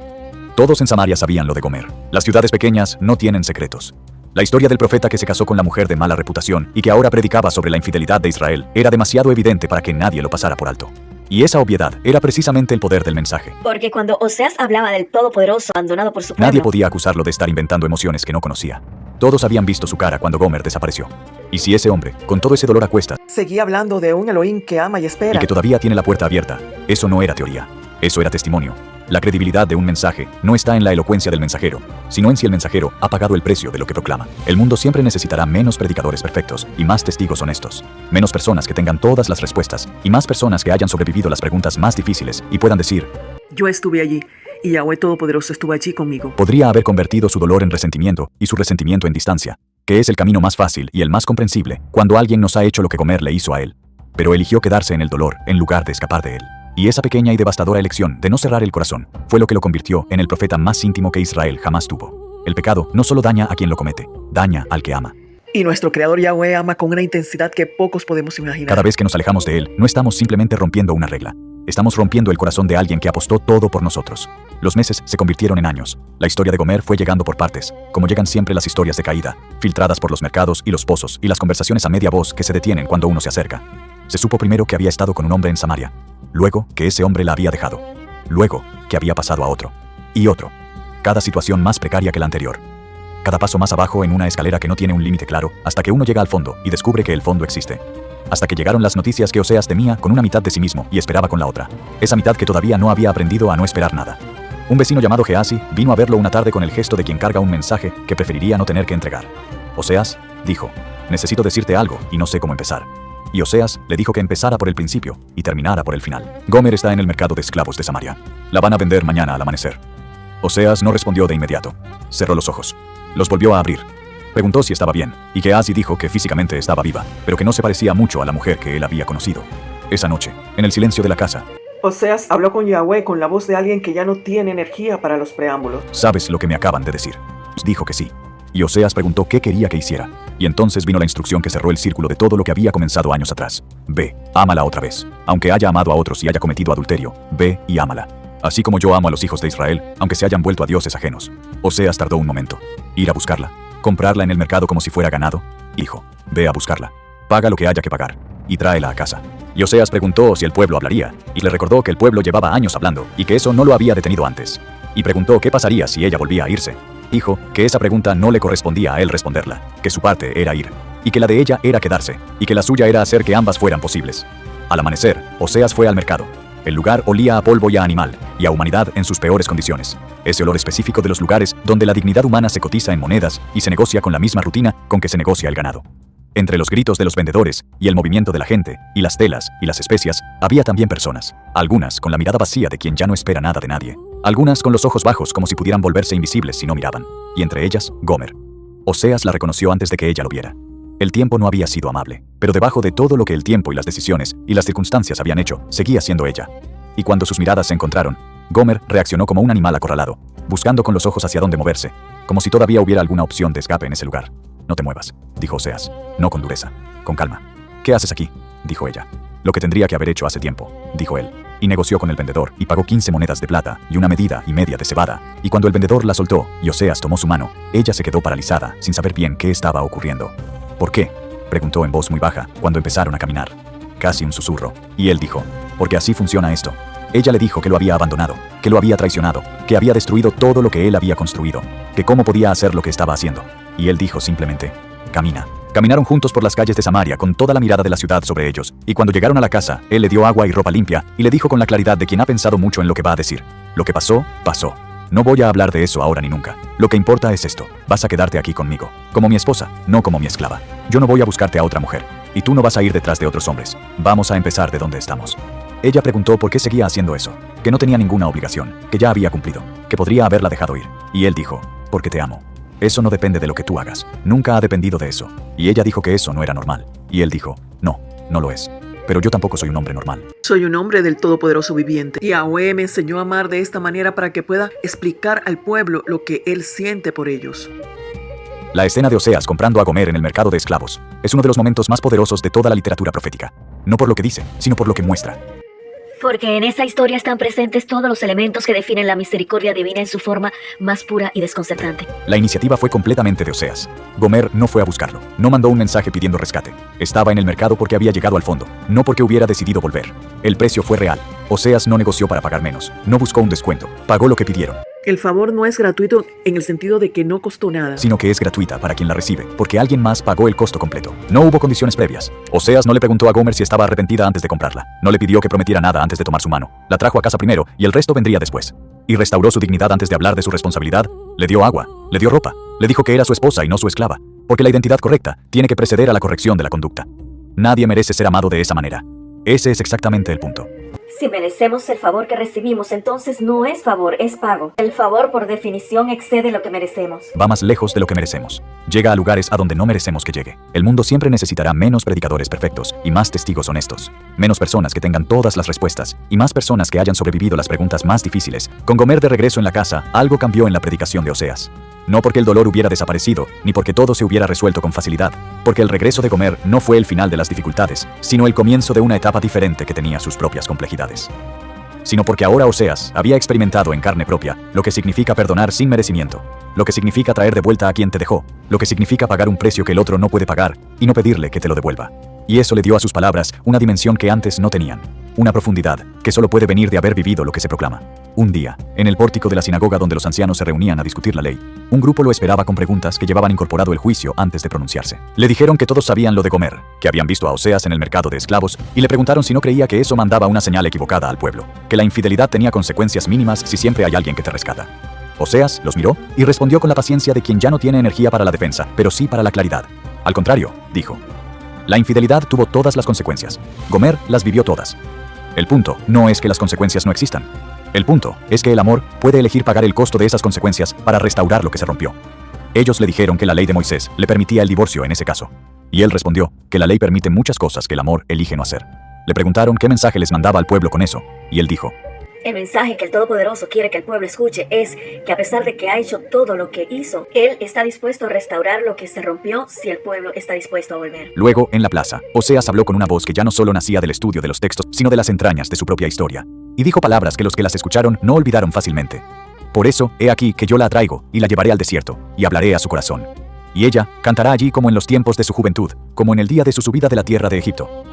Todos en Samaria sabían lo de Gomer. Las ciudades pequeñas no tienen secretos. La historia del profeta que se casó con la mujer de mala reputación y que ahora predicaba sobre la infidelidad de Israel era demasiado evidente para que nadie lo pasara por alto. Y esa obviedad era precisamente el poder del mensaje. Porque cuando Oseas hablaba del Todopoderoso abandonado por su pueblo, Nadie podía acusarlo de estar inventando emociones que no conocía. Todos habían visto su cara cuando Gomer desapareció. Y si ese hombre, con todo ese dolor a cuestas, Seguía hablando de un Elohim que ama y espera. y que todavía tiene la puerta abierta, eso no era teoría. Eso era testimonio. La credibilidad de un mensaje no está en la elocuencia del mensajero, sino en si el mensajero ha pagado el precio de lo que proclama. El mundo siempre necesitará menos predicadores perfectos y más testigos honestos. Menos personas que tengan todas las respuestas y más personas que hayan sobrevivido las preguntas más difíciles y puedan decir: Yo estuve allí, y Yahweh Todopoderoso estuvo allí conmigo. podría haber convertido su dolor en resentimiento y su resentimiento en distancia, que es el camino más fácil y el más comprensible cuando alguien nos ha hecho lo que Gomer le hizo a él. Pero eligió quedarse en el dolor en lugar de escapar de él. Y esa pequeña y devastadora elección de no cerrar el corazón fue lo que lo convirtió en el profeta más íntimo que Israel jamás tuvo. El pecado no solo daña a quien lo comete, daña al que ama. Y nuestro Creador Yahweh ama con una intensidad que pocos podemos imaginar. Cada vez que nos alejamos de él, no estamos simplemente rompiendo una regla. Estamos rompiendo el corazón de alguien que apostó todo por nosotros. Los meses se convirtieron en años. La historia de Gomer fue llegando por partes, como llegan siempre las historias de caída, filtradas por los mercados y los pozos y las conversaciones a media voz que se detienen cuando uno se acerca. Se supo primero que había estado con un hombre en Samaria, luego que ese hombre la había dejado, luego que había pasado a otro, y otro. Cada situación más precaria que la anterior. Cada paso más abajo en una escalera que no tiene un límite claro, hasta que uno llega al fondo y descubre que el fondo existe. Hasta que llegaron las noticias que Oseas temía con una mitad de sí mismo y esperaba con la otra. Esa mitad que todavía no había aprendido a no esperar nada. Un vecino llamado Gehazi vino a verlo una tarde con el gesto de quien carga un mensaje que preferiría no tener que entregar. Oseas, dijo, necesito decirte algo y no sé cómo empezar. Y Oseas le dijo que empezara por el principio y terminara por el final. Gomer está en el mercado de esclavos de Samaria. La van a vender mañana al amanecer. Oseas no respondió de inmediato. Cerró los ojos. Los volvió a abrir. Preguntó si estaba bien, y Gehazi dijo que físicamente estaba viva, pero que no se parecía mucho a la mujer que él había conocido. Esa noche, en el silencio de la casa, Oseas habló con Yahweh con la voz de alguien que ya no tiene energía para los preámbulos. ¿sabes lo que me acaban de decir? Dijo que sí. Y Oseas preguntó qué quería que hiciera. Y entonces vino la instrucción que cerró el círculo de todo lo que había comenzado años atrás. Ve, ámala otra vez. Aunque haya amado a otros y haya cometido adulterio, ve y ámala. Así como yo amo a los hijos de Israel, aunque se hayan vuelto a dioses ajenos. Oseas tardó un momento. Ir a buscarla. Comprarla en el mercado como si fuera ganado. Hijo, ve a buscarla. Paga lo que haya que pagar. Y tráela a casa. Y Oseas preguntó si el pueblo hablaría, y le recordó que el pueblo llevaba años hablando, y que eso no lo había detenido antes. Y preguntó qué pasaría si ella volvía a irse. Dijo que esa pregunta no le correspondía a él responderla, que su parte era ir, y que la de ella era quedarse, y que la suya era hacer que ambas fueran posibles. Al amanecer, Oseas fue al mercado. El lugar olía a polvo y a animal, y a humanidad en sus peores condiciones. Ese olor específico de los lugares donde la dignidad humana se cotiza en monedas y se negocia con la misma rutina con que se negocia el ganado. Entre los gritos de los vendedores, y el movimiento de la gente, y las telas, y las especias, había también personas, algunas con la mirada vacía de quien ya no espera nada de nadie, algunas con los ojos bajos como si pudieran volverse invisibles si no miraban, y entre ellas, Gomer. Oseas la reconoció antes de que ella lo viera. El tiempo no había sido amable, pero debajo de todo lo que el tiempo y las decisiones y las circunstancias habían hecho, seguía siendo ella. Y cuando sus miradas se encontraron, Gomer reaccionó como un animal acorralado, buscando con los ojos hacia dónde moverse, como si todavía hubiera alguna opción de escape en ese lugar. No te muevas, dijo Oseas, no con dureza, con calma. ¿Qué haces aquí?, dijo ella. Lo que tendría que haber hecho hace tiempo, dijo él, y negoció con el vendedor y pagó 15 monedas de plata y una medida y media de cebada, y cuando el vendedor la soltó y Oseas tomó su mano, ella se quedó paralizada, sin saber bien qué estaba ocurriendo. ¿Por qué?, preguntó en voz muy baja, cuando empezaron a caminar. Casi un susurro, y él dijo, porque así funciona esto. Ella le dijo que lo había abandonado, que lo había traicionado, que había destruido todo lo que él había construido, que cómo podía hacer lo que estaba haciendo. Y él dijo simplemente, camina. Caminaron juntos por las calles de Samaria con toda la mirada de la ciudad sobre ellos, y cuando llegaron a la casa, él le dio agua y ropa limpia, y le dijo con la claridad de quien ha pensado mucho en lo que va a decir. Lo que pasó, pasó. No voy a hablar de eso ahora ni nunca. Lo que importa es esto. Vas a quedarte aquí conmigo. Como mi esposa, no como mi esclava. Yo no voy a buscarte a otra mujer. Y tú no vas a ir detrás de otros hombres. Vamos a empezar de donde estamos. Ella preguntó por qué seguía haciendo eso. Que no tenía ninguna obligación. Que ya había cumplido. Que podría haberla dejado ir. Y él dijo, porque te amo. Eso no depende de lo que tú hagas. Nunca ha dependido de eso. Y ella dijo que eso no era normal. Y él dijo, no, no lo es. Pero yo tampoco soy un hombre normal. Soy un hombre del Todopoderoso Viviente. Yahweh me enseñó a amar de esta manera para que pueda explicar al pueblo lo que él siente por ellos. La escena de Oseas comprando a Gomer en el mercado de esclavos es uno de los momentos más poderosos de toda la literatura profética. No por lo que dice, sino por lo que muestra. Porque en esa historia están presentes todos los elementos que definen la misericordia divina en su forma más pura y desconcertante. La iniciativa fue completamente de Oseas. Gomer no fue a buscarlo, no mandó un mensaje pidiendo rescate. Estaba en el mercado porque había llegado al fondo, no porque hubiera decidido volver. El precio fue real. Oseas no negoció para pagar menos, no buscó un descuento, pagó lo que pidieron. El favor no es gratuito en el sentido de que no costó nada, Sino que es gratuita para quien la recibe, porque alguien más pagó el costo completo. No hubo condiciones previas. Oseas no le preguntó a Gomer si estaba arrepentida antes de comprarla. No le pidió que prometiera nada antes de tomar su mano. La trajo a casa primero y el resto vendría después. Y restauró su dignidad antes de hablar de su responsabilidad. Le dio agua, le dio ropa, le dijo que era su esposa y no su esclava, porque la identidad correcta tiene que preceder a la corrección de la conducta. Nadie merece ser amado de esa manera. Ese es exactamente el punto. Si merecemos el favor que recibimos, entonces no es favor, es pago. El favor, por definición, excede lo que merecemos. Va más lejos de lo que merecemos. Llega a lugares a donde no merecemos que llegue. El mundo siempre necesitará menos predicadores perfectos y más testigos honestos. Menos personas que tengan todas las respuestas y más personas que hayan sobrevivido las preguntas más difíciles. Con Gomer de regreso en la casa, algo cambió en la predicación de Oseas. No porque el dolor hubiera desaparecido, ni porque todo se hubiera resuelto con facilidad, porque el regreso de Gomer no fue el final de las dificultades, sino el comienzo de una etapa diferente que tenía sus propias complejidades. Sino porque ahora Oseas había experimentado en carne propia lo que significa perdonar sin merecimiento, lo que significa traer de vuelta a quien te dejó, lo que significa pagar un precio que el otro no puede pagar y no pedirle que te lo devuelva. Y eso le dio a sus palabras una dimensión que antes no tenían, una profundidad que solo puede venir de haber vivido lo que se proclama. Un día, en el pórtico de la sinagoga donde los ancianos se reunían a discutir la ley, un grupo lo esperaba con preguntas que llevaban incorporado el juicio antes de pronunciarse. Le dijeron que todos sabían lo de Gomer, que habían visto a Oseas en el mercado de esclavos, y le preguntaron si no creía que eso mandaba una señal equivocada al pueblo, que la infidelidad tenía consecuencias mínimas si siempre hay alguien que te rescata. Oseas los miró y respondió con la paciencia de quien ya no tiene energía para la defensa, pero sí para la claridad. Al contrario, dijo. La infidelidad tuvo todas las consecuencias. Gomer las vivió todas. El punto no es que las consecuencias no existan. El punto es que el amor puede elegir pagar el costo de esas consecuencias para restaurar lo que se rompió. Ellos le dijeron que la ley de Moisés le permitía el divorcio en ese caso. Y él respondió que la ley permite muchas cosas que el amor elige no hacer. Le preguntaron qué mensaje les mandaba al pueblo con eso, y él dijo: El mensaje que el Todopoderoso quiere que el pueblo escuche es que a pesar de que ha hecho todo lo que hizo, Él está dispuesto a restaurar lo que se rompió si el pueblo está dispuesto a volver. Luego, en la plaza, Oseas habló con una voz que ya no solo nacía del estudio de los textos, sino de las entrañas de su propia historia. Y dijo palabras que los que las escucharon no olvidaron fácilmente. Por eso, he aquí que yo la atraigo y la llevaré al desierto, y hablaré a su corazón. Y ella cantará allí como en los tiempos de su juventud, como en el día de su subida de la tierra de Egipto.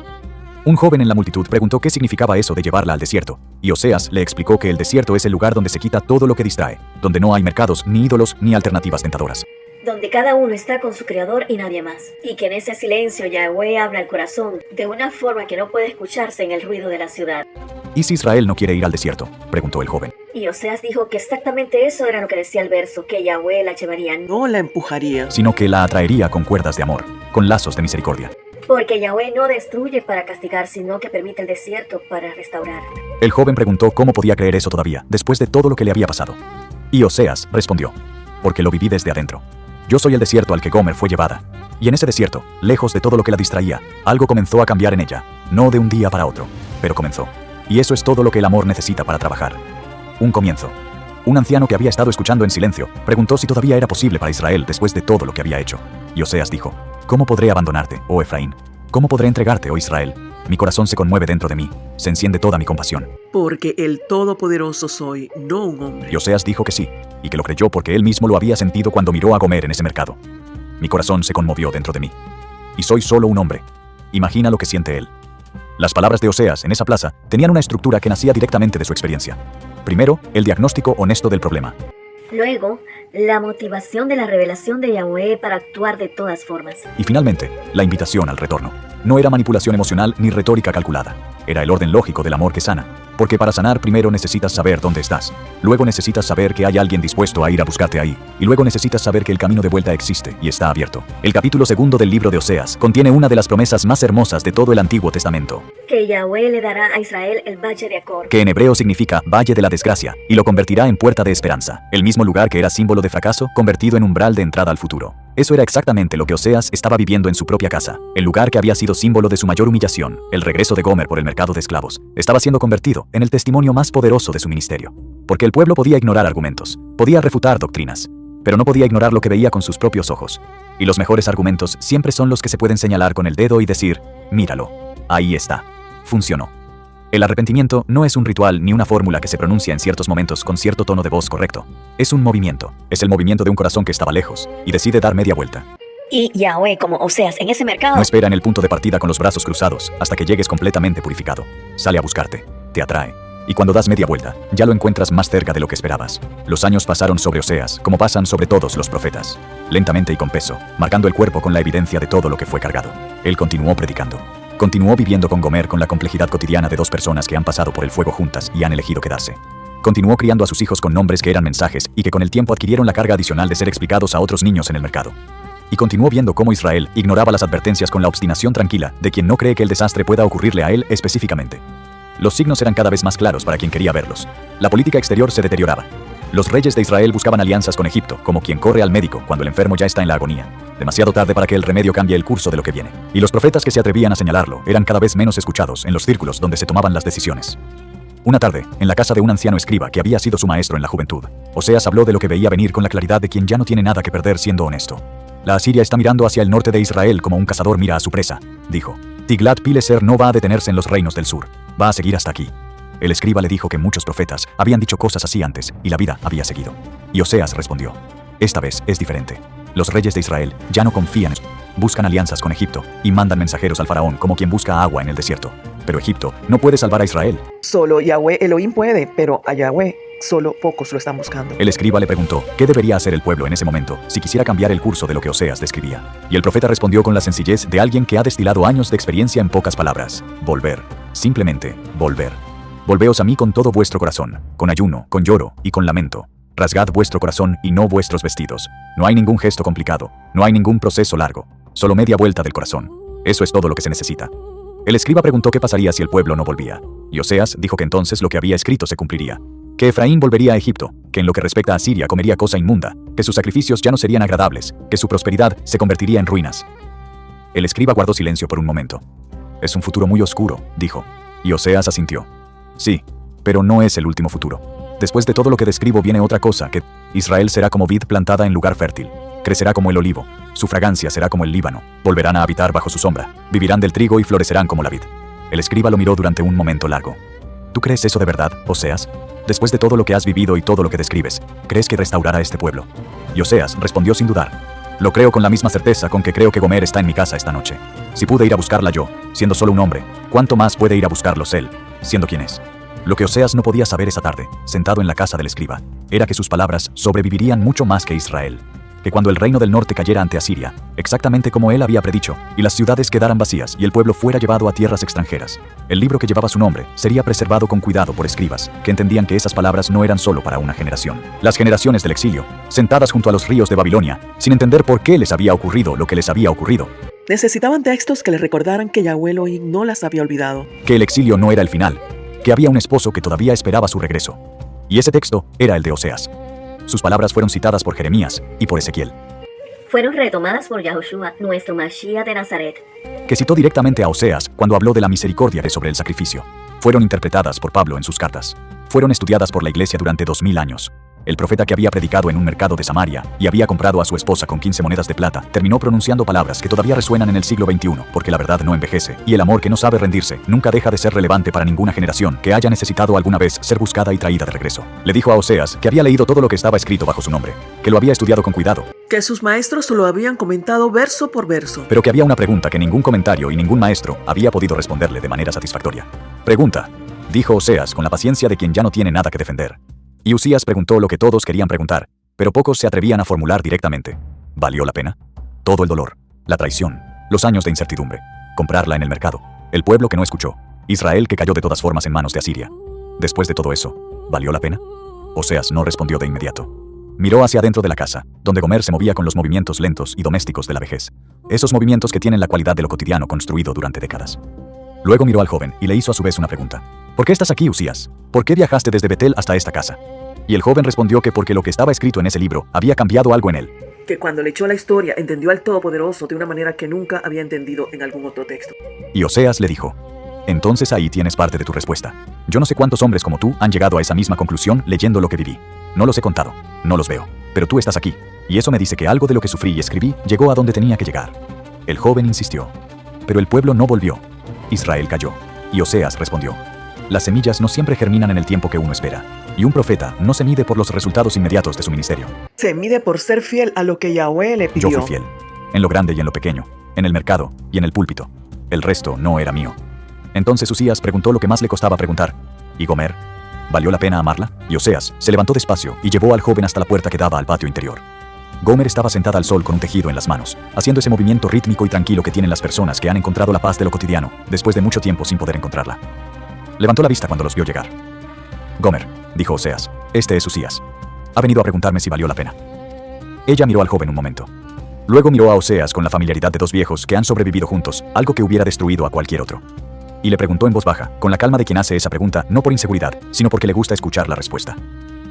Un joven en la multitud preguntó qué significaba eso de llevarla al desierto, y Oseas le explicó que el desierto es el lugar donde se quita todo lo que distrae, donde no hay mercados, ni ídolos, ni alternativas tentadoras. Donde cada uno está con su creador y nadie más. Y que en ese silencio Yahweh habla al corazón de una forma que no puede escucharse en el ruido de la ciudad. ¿Y si Israel no quiere ir al desierto?, preguntó el joven. Y Oseas dijo que exactamente eso era lo que decía el verso, que Yahweh la llevaría, No la empujaría. Sino que la atraería con cuerdas de amor, con lazos de misericordia. porque Yahweh no destruye para castigar, sino que permite el desierto para restaurar. El joven preguntó cómo podía creer eso todavía, después de todo lo que le había pasado. Y Oseas respondió, porque lo viví desde adentro. Yo soy el desierto al que Gomer fue llevada. Y en ese desierto, lejos de todo lo que la distraía, algo comenzó a cambiar en ella, no de un día para otro, pero comenzó. Y eso es todo lo que el amor necesita para trabajar. Un comienzo. Un anciano que había estado escuchando en silencio, preguntó si todavía era posible para Israel después de todo lo que había hecho. Y Oseas dijo, ¿cómo podré abandonarte, oh Efraín? ¿Cómo podré entregarte, oh Israel? Mi corazón se conmueve dentro de mí, se enciende toda mi compasión. Porque el Todopoderoso soy, no un hombre. Y Oseas dijo que sí, y que lo creyó porque él mismo lo había sentido cuando miró a Gomer en ese mercado. Mi corazón se conmovió dentro de mí. Y soy solo un hombre. Imagina lo que siente él. Las palabras de Oseas en esa plaza tenían una estructura que nacía directamente de su experiencia. Primero, el diagnóstico honesto del problema. Luego, la motivación de la revelación de Yahweh para actuar de todas formas. Y finalmente, la invitación al retorno. No era manipulación emocional ni retórica calculada. Era el orden lógico del amor que sana. Porque para sanar primero necesitas saber dónde estás. Luego necesitas saber que hay alguien dispuesto a ir a buscarte ahí. Y luego necesitas saber que el camino de vuelta existe y está abierto. El capítulo 2 del libro de Oseas contiene una de las promesas más hermosas de todo el Antiguo Testamento. Que Yahweh le dará a Israel el valle de Acor. Que en hebreo significa Valle de la Desgracia, y lo convertirá en puerta de esperanza. El mismo lugar que era símbolo de fracaso, convertido en umbral de entrada al futuro. Eso era exactamente lo que Oseas estaba viviendo en su propia casa. El lugar que había sido símbolo de su mayor humillación, el regreso de Gomer por el mercado de esclavos, estaba siendo convertido en el testimonio más poderoso de su ministerio. Porque el pueblo podía ignorar argumentos, podía refutar doctrinas, pero no podía ignorar lo que veía con sus propios ojos. Y los mejores argumentos siempre son los que se pueden señalar con el dedo y decir, míralo, ahí está, funcionó. El arrepentimiento no es un ritual ni una fórmula que se pronuncia en ciertos momentos con cierto tono de voz correcto. Es un movimiento. Es el movimiento de un corazón que estaba lejos y decide dar media vuelta. Y Yahweh, como Oseas en ese mercado, No espera en el punto de partida con los brazos cruzados hasta que llegues completamente purificado. Sale a buscarte, te atrae. Y cuando das media vuelta, ya lo encuentras más cerca de lo que esperabas. Los años pasaron sobre Oseas, como pasan sobre todos los profetas. Lentamente y con peso, marcando el cuerpo con la evidencia de todo lo que fue cargado. Él continuó predicando. Continuó viviendo con Gomer con la complejidad cotidiana de dos personas que han pasado por el fuego juntas y han elegido quedarse. Continuó criando a sus hijos con nombres que eran mensajes y que con el tiempo adquirieron la carga adicional de ser explicados a otros niños en el mercado. Y continuó viendo cómo Israel ignoraba las advertencias con la obstinación tranquila de quien no cree que el desastre pueda ocurrirle a él específicamente. Los signos eran cada vez más claros para quien quería verlos. La política exterior se deterioraba. Los reyes de Israel buscaban alianzas con Egipto, como quien corre al médico cuando el enfermo ya está en la agonía. Demasiado tarde para que el remedio cambie el curso de lo que viene. Y los profetas que se atrevían a señalarlo eran cada vez menos escuchados en los círculos donde se tomaban las decisiones. Una tarde, en la casa de un anciano escriba que había sido su maestro en la juventud, Oseas habló de lo que veía venir con la claridad de quien ya no tiene nada que perder siendo honesto. La Asiria está mirando hacia el norte de Israel como un cazador mira a su presa, dijo. Tiglat-Pileser no va a detenerse en los reinos del sur, va a seguir hasta aquí. El escriba le dijo que muchos profetas habían dicho cosas así antes y la vida había seguido. Y Oseas respondió, esta vez es diferente. Los reyes de Israel ya no confían en buscan alianzas con Egipto y mandan mensajeros al faraón como quien busca agua en el desierto. Pero Egipto no puede salvar a Israel. Solo Yahweh Elohim puede, pero a Yahweh solo pocos lo están buscando. El escriba le preguntó qué debería hacer el pueblo en ese momento si quisiera cambiar el curso de lo que Oseas describía. Y el profeta respondió con la sencillez de alguien que ha destilado años de experiencia en pocas palabras. Volver. Simplemente, volver. Volveos a mí con todo vuestro corazón, con ayuno, con lloro y con lamento. Rasgad vuestro corazón y no vuestros vestidos. No hay ningún gesto complicado, no hay ningún proceso largo, solo media vuelta del corazón. Eso es todo lo que se necesita. El escriba preguntó qué pasaría si el pueblo no volvía. Y Oseas dijo que entonces lo que había escrito se cumpliría. Que Efraín volvería a Egipto, que en lo que respecta a Siria comería cosa inmunda, que sus sacrificios ya no serían agradables, que su prosperidad se convertiría en ruinas. El escriba guardó silencio por un momento. Es un futuro muy oscuro, dijo. Y Oseas asintió. Sí, Pero no es el último futuro. Después de todo lo que describo viene otra cosa, que Israel será como vid plantada en lugar fértil. Crecerá como el olivo. Su fragancia será como el Líbano. Volverán a habitar bajo su sombra. Vivirán del trigo y florecerán como la vid. El escriba lo miró durante un momento largo. ¿Tú crees eso de verdad, Oseas? Después de todo lo que has vivido y todo lo que describes, ¿crees que restaurará este pueblo? Y Oseas respondió sin dudar. Lo creo con la misma certeza con que creo que Gomer está en mi casa esta noche. Si pude ir a buscarla yo, siendo solo un hombre, ¿cuánto más puede ir a buscarlos él, siendo quien es? Lo que Oseas no podía saber esa tarde, sentado en la casa del escriba, era que sus palabras sobrevivirían mucho más que Israel. Que cuando el reino del norte cayera ante Asiria, exactamente como él había predicho, y las ciudades quedaran vacías y el pueblo fuera llevado a tierras extranjeras, el libro que llevaba su nombre sería preservado con cuidado por escribas, que entendían que esas palabras no eran solo para una generación. Las generaciones del exilio, sentadas junto a los ríos de Babilonia, sin entender por qué les había ocurrido lo que les había ocurrido. Necesitaban textos que les recordaran que Yahweh Elohim no las había olvidado. Que el exilio no era el final, que había un esposo que todavía esperaba su regreso. Y ese texto era el de Oseas. Sus palabras fueron citadas por Jeremías y por Ezequiel. Fueron retomadas por Yahushua, nuestro Mashiach de Nazaret. Que citó directamente a Oseas cuando habló de la misericordia de sobre el sacrificio. Fueron interpretadas por Pablo en sus cartas. Fueron estudiadas por la iglesia durante 2000 años. El profeta que había predicado en un mercado de Samaria y había comprado a su esposa con 15 monedas de plata, terminó pronunciando palabras que todavía resuenan en el siglo XXI, porque la verdad no envejece, y el amor que no sabe rendirse nunca deja de ser relevante para ninguna generación que haya necesitado alguna vez ser buscada y traída de regreso. Le dijo a Oseas que había leído todo lo que estaba escrito bajo su nombre, que lo había estudiado con cuidado, Que sus maestros lo habían comentado verso por verso. pero que había una pregunta que ningún comentario y ningún maestro había podido responderle de manera satisfactoria. Pregunta, dijo Oseas con la paciencia de quien ya no tiene nada que defender. Y Usías preguntó lo que todos querían preguntar, pero pocos se atrevían a formular directamente. ¿Valió la pena? Todo el dolor, la traición, los años de incertidumbre, comprarla en el mercado, el pueblo que no escuchó, Israel que cayó de todas formas en manos de Asiria. Después de todo eso, ¿valió la pena? Oseas no respondió de inmediato. Miró hacia adentro de la casa, donde Gomer se movía con los movimientos lentos y domésticos de la vejez. Esos movimientos que tienen la cualidad de lo cotidiano construido durante décadas. Luego miró al joven y le hizo a su vez una pregunta. ¿Por qué estás aquí, Usías? ¿Por qué viajaste desde Betel hasta esta casa? Y el joven respondió que porque lo que estaba escrito en ese libro había cambiado algo en él. Que cuando le echó la historia entendió al Todopoderoso de una manera que nunca había entendido en algún otro texto. Y Oseas le dijo, entonces ahí tienes parte de tu respuesta. Yo no sé cuántos hombres como tú han llegado a esa misma conclusión leyendo lo que viví. No los he contado, no los veo, pero tú estás aquí, y eso me dice que algo de lo que sufrí y escribí llegó a donde tenía que llegar. El joven insistió, pero el pueblo no volvió. Israel cayó, y Oseas respondió, las semillas no siempre germinan en el tiempo que uno espera, y un profeta no se mide por los resultados inmediatos de su ministerio. Se mide por ser fiel a lo que Yahweh le pidió. Yo fui fiel, en lo grande y en lo pequeño, en el mercado y en el púlpito. El resto no era mío. Entonces Usías preguntó lo que más le costaba preguntar. ¿Y Gomer? ¿Valió la pena amarla? Y Oseas se levantó despacio y llevó al joven hasta la puerta que daba al patio interior. Gomer estaba sentada al sol con un tejido en las manos, haciendo ese movimiento rítmico y tranquilo que tienen las personas que han encontrado la paz de lo cotidiano, después de mucho tiempo sin poder encontrarla. Levantó la vista cuando los vio llegar. Gomer, dijo Oseas, este es Usías. Ha venido a preguntarme si valió la pena. Ella miró al joven un momento. Luego miró a Oseas con la familiaridad de dos viejos que han sobrevivido juntos, algo que hubiera destruido a cualquier otro. Y le preguntó en voz baja, con la calma de quien hace esa pregunta, no por inseguridad, sino porque le gusta escuchar la respuesta.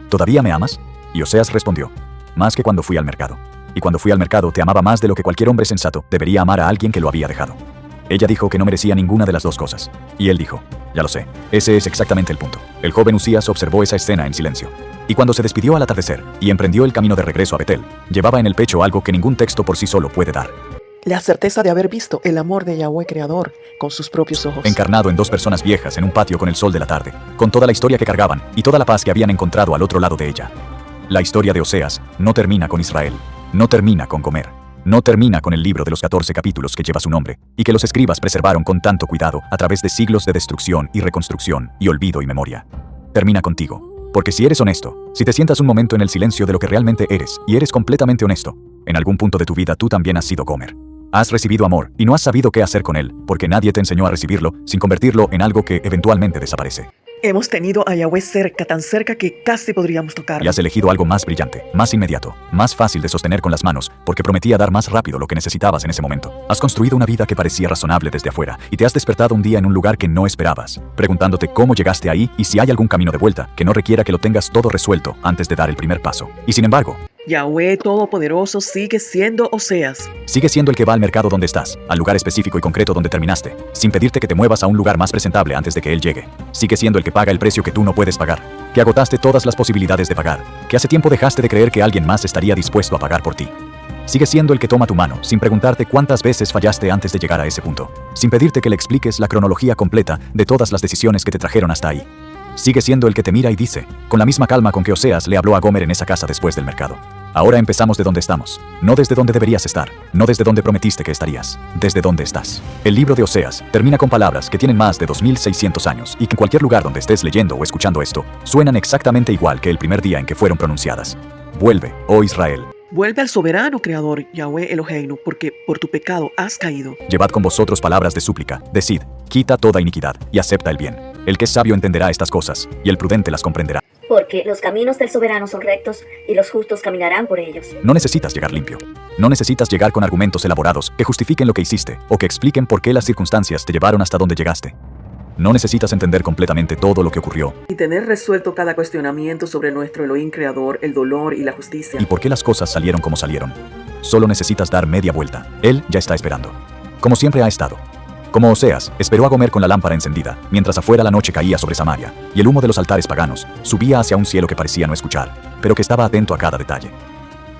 ¿Todavía me amas? Y Oseas respondió, más que cuando fui al mercado. Y cuando fui al mercado te amaba más de lo que cualquier hombre sensato debería amar a alguien que lo había dejado. Ella dijo que no merecía ninguna de las dos cosas. Y él dijo, ya lo sé, ese es exactamente el punto. El joven Usías observó esa escena en silencio. Y cuando se despidió al atardecer y emprendió el camino de regreso a Betel, llevaba en el pecho algo que ningún texto por sí solo puede dar. La certeza de haber visto el amor de Yahweh Creador con sus propios ojos. Encarnado en dos personas viejas en un patio con el sol de la tarde, con toda la historia que cargaban y toda la paz que habían encontrado al otro lado de ella. La historia de Oseas no termina con Israel, no termina con Gomer, no termina con el libro de los 14 capítulos que lleva su nombre y que los escribas preservaron con tanto cuidado a través de siglos de destrucción y reconstrucción y olvido y memoria. Termina contigo, porque si eres honesto, si te sientas un momento en el silencio de lo que realmente eres y eres completamente honesto, en algún punto de tu vida tú también has sido Gomer. Has recibido amor y no has sabido qué hacer con él, porque nadie te enseñó a recibirlo sin convertirlo en algo que eventualmente desaparece. Hemos tenido a Yahweh cerca, tan cerca que casi podríamos tocarlo. Y has elegido algo más brillante, más inmediato, más fácil de sostener con las manos, porque prometía dar más rápido lo que necesitabas en ese momento. Has construido una vida que parecía razonable desde afuera, y te has despertado un día en un lugar que no esperabas, preguntándote cómo llegaste ahí y si hay algún camino de vuelta que no requiera que lo tengas todo resuelto antes de dar el primer paso. Y sin embargo, Yahweh Todopoderoso sigue siendo Oseas. Sigue siendo el que va al mercado donde estás, al lugar específico y concreto donde terminaste, sin pedirte que te muevas a un lugar más presentable antes de que él llegue. Sigue siendo el que paga el precio que tú no puedes pagar, que agotaste todas las posibilidades de pagar, que hace tiempo dejaste de creer que alguien más estaría dispuesto a pagar por ti. Sigue siendo el que toma tu mano, sin preguntarte cuántas veces fallaste antes de llegar a ese punto, sin pedirte que le expliques la cronología completa de todas las decisiones que te trajeron hasta ahí. Sigue siendo el que te mira y dice, con la misma calma con que Oseas le habló a Gomer en esa casa después del mercado: ahora empezamos de donde estamos, no desde donde deberías estar, no desde donde prometiste que estarías, desde donde estás. El libro de Oseas termina con palabras que tienen más de 2600 años y que en cualquier lugar donde estés leyendo o escuchando esto, suenan exactamente igual que el primer día en que fueron pronunciadas. Vuelve, oh Israel. Vuelve al soberano creador, Yahweh Eloheinu, porque por tu pecado has caído. Llevad con vosotros palabras de súplica, decid, quita toda iniquidad y acepta el bien. El que es sabio entenderá estas cosas, y el prudente las comprenderá. Porque los caminos del soberano son rectos y los justos caminarán por ellos. No necesitas llegar limpio. No necesitas llegar con argumentos elaborados que justifiquen lo que hiciste o que expliquen por qué las circunstancias te llevaron hasta donde llegaste. No necesitas entender completamente todo lo que ocurrió Y tener resuelto cada cuestionamiento sobre nuestro Elohim creador, el dolor y la justicia. y por qué las cosas salieron como salieron. Solo necesitas dar media vuelta. Él ya está esperando. Como siempre ha estado. Como Oseas, esperó a Gomer con la lámpara encendida, mientras afuera la noche caía sobre Samaria, y el humo de los altares paganos subía hacia un cielo que parecía no escuchar, pero que estaba atento a cada detalle.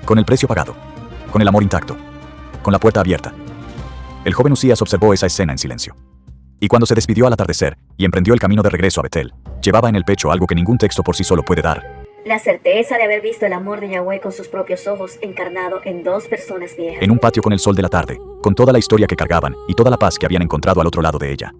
Con el precio pagado, con el amor intacto, con la puerta abierta. El joven Usías observó esa escena en silencio. Y cuando se despidió al atardecer y emprendió el camino de regreso a Betel, llevaba en el pecho algo que ningún texto por sí solo puede dar. La certeza de haber visto el amor de Yahweh con sus propios ojos encarnado en dos personas viejas. En un patio con el sol de la tarde, con toda la historia que cargaban y toda la paz que habían encontrado al otro lado de ella.